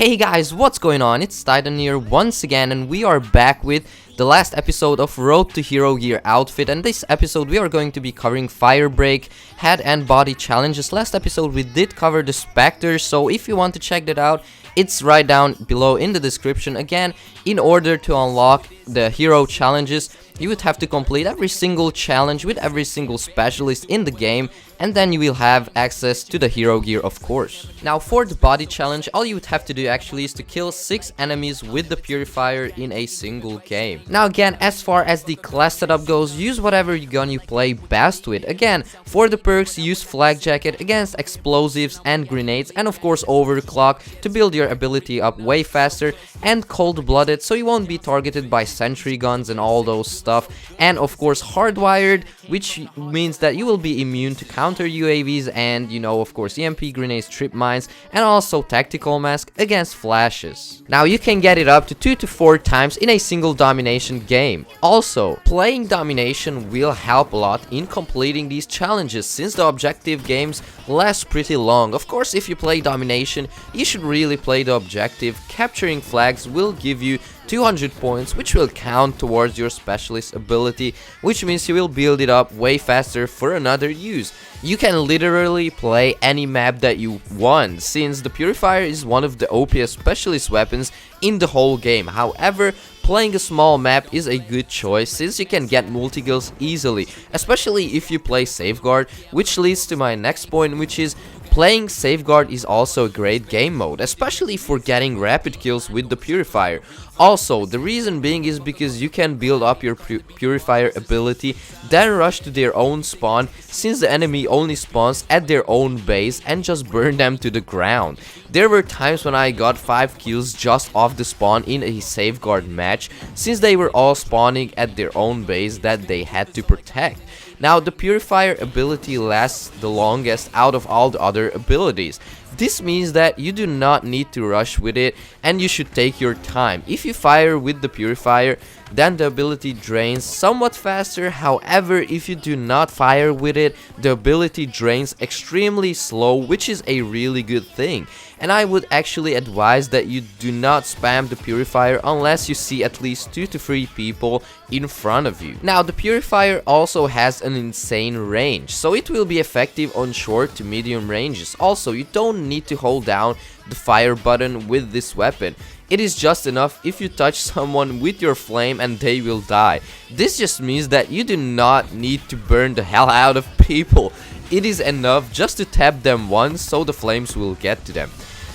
Hey guys, what's going on? It's Titan here once again, and we are back with the last episode of Road to Hero Gear Outfit. And this episode we are going to be covering FIREBREAK head and body challenges. Last episode we did cover the Spectres, so if you want to check that out, it's right down below in the description. Again, in order to unlock the hero challenges, you would have to complete every single challenge with every single specialist in the game, and then you will have access to the hero gear, of course. Now for the body challenge, all you would have to do actually is to kill 6 enemies with the Purifier in a single game. Now again, as far as the class setup goes, use whatever gun you play best with. Again, for the perks, use Flak Jacket against explosives and grenades, and of course Overclock to build your ability up way faster, and Cold-Blooded so you won't be targeted by sentry guns and all those stuff, and of course Hardwired, which means that you will be immune to counter UAVs and, you know, of course EMP grenades, trip mines, and also Tactical Mask against flashes. Now you can get it up to 2 to 4 times in a single domination game. Also, playing domination will help a lot in completing these challenges since the objective games last pretty long. Of course, if you play domination, you should really play the objective. Capturing flags will give you 200 points, which will count towards your specialist ability, which means you will build it up way faster for another use. You can literally play any map that you want, since the Purifier is one of the OPS specialist weapons in the whole game. However, playing a small map is a good choice since you can get multi-kills easily, especially if you play Safeguard, which leads to my next point, which is playing Safeguard is also a great game mode, especially for getting rapid kills with the Purifier. Also, the reason being is because you can build up your Purifier ability, then rush to their own spawn, since the enemy only spawns at their own base, and just burn them to the ground. There were times when I got 5 kills just off the spawn in a Safeguard match, since they were all spawning at their own base that they had to protect. Now, the Purifier ability lasts the longest out of all the other abilities. This means that you do not need to rush with it, and you should take your time. If you fire with the Purifier, then the ability drains somewhat faster. However, if you do not fire with it, the ability drains extremely slow, which is a really good thing. And I would actually advise that you do not spam the Purifier unless you see at least 2 to 3 people in front of you. Now, the Purifier also has an insane range, so it will be effective on short to medium ranges. Also, you don't need to hold down the fire button with this weapon. It is just enough if you touch someone with your flame and they will die. This just means that you do not need to burn the hell out of people. It is enough just to tap them once so the flames will get to them.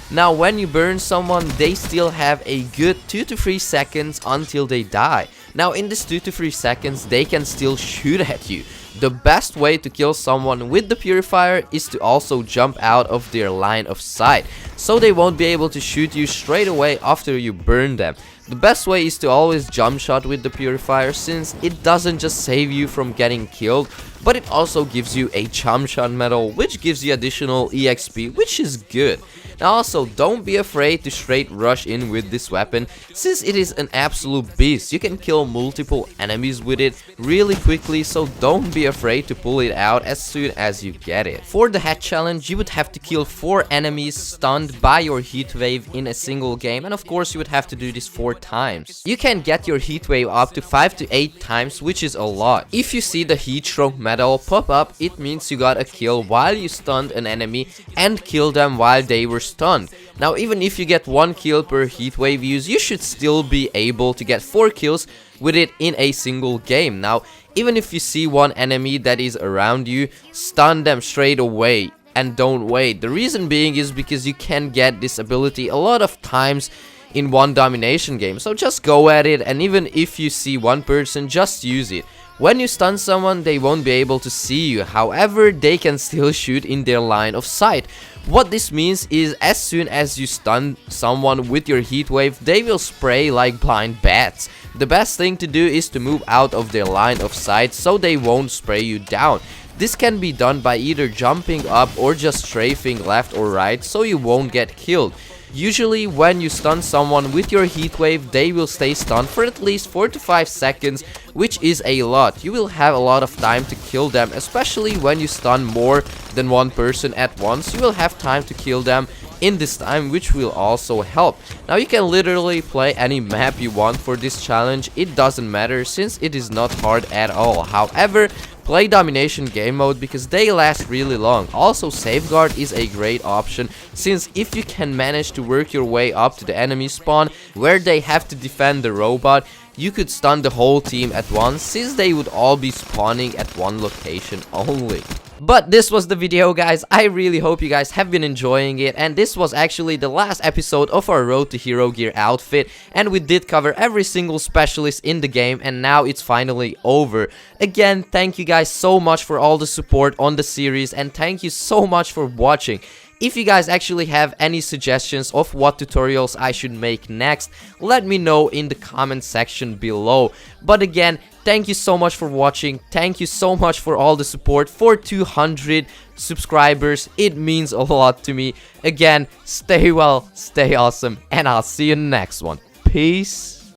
Now, when you burn someone, they still have a good 2 to 3 seconds until they die. Now, in this 2 to 3 seconds, they can still shoot at you. The best way to kill someone with the Purifier is to also jump out of their line of sight, so they won't be able to shoot you straight away after you burn them. The best way is to always jump shot with the Purifier, since it doesn't just save you from getting killed, but it also gives you a jump shot medal, which gives you additional EXP, which is good. Now also, don't be afraid to straight rush in with this weapon, since it is an absolute beast. You can kill multiple enemies with it really quickly, so don't be afraid to pull it out as soon as you get it. For the head challenge, you would have to kill 4 enemies stunned by your heat wave in a single game, and of course you would have to do this 4 times. You can get your heat wave up to 5 to 8 times, which is a lot. If you see the heat stroke medal pop up, it means you got a kill while you stunned an enemy and killed them while they were stunned. Now, even if you get 1 kill per heat wave use, you should still be able to get 4 kills with it in a single game. Now, even if you see one enemy that is around you, stun them straight away and don't wait. The reason being is because you can get this ability a lot of times in one domination game, so just go at it, and even if you see one person, just use it. When you stun someone, they won't be able to see you, however they can still shoot in their line of sight. What this means is, as soon as you stun someone with your heat wave, they will spray like blind bats. The best thing to do is to move out of their line of sight so they won't spray you down. This can be done by either jumping up or just strafing left or right so you won't get killed. Usually when you stun someone with your heat wave, they will stay stunned for at least 4 to 5 seconds, which is a lot. You will have a lot of time to kill them, especially when you stun more than one person at once. You will have time to kill them in this time, which will also help. Now you can literally play any map you want for this challenge. It doesn't matter since it is not hard at all. However, play domination game mode because they last really long. Also, safeguard is a great option since if you can manage to work your way up to the enemy spawn where they have to defend the robot, you could stun the whole team at once since they would all be spawning at one location only. But this was the video, guys. I really hope you guys have been enjoying it, and this was actually the last episode of our Road to Hero Gear outfit, and we did cover every single specialist in the game, and now it's finally over. Again, thank you guys so much for all the support on the series, and thank you so much for watching. If you guys actually have any suggestions of what tutorials I should make next, let me know in the comment section below. But again, thank you so much for watching. Thank you so much for all the support. For 200 subscribers, it means a lot to me. Again, stay well, stay awesome, and I'll see you in the next one. Peace.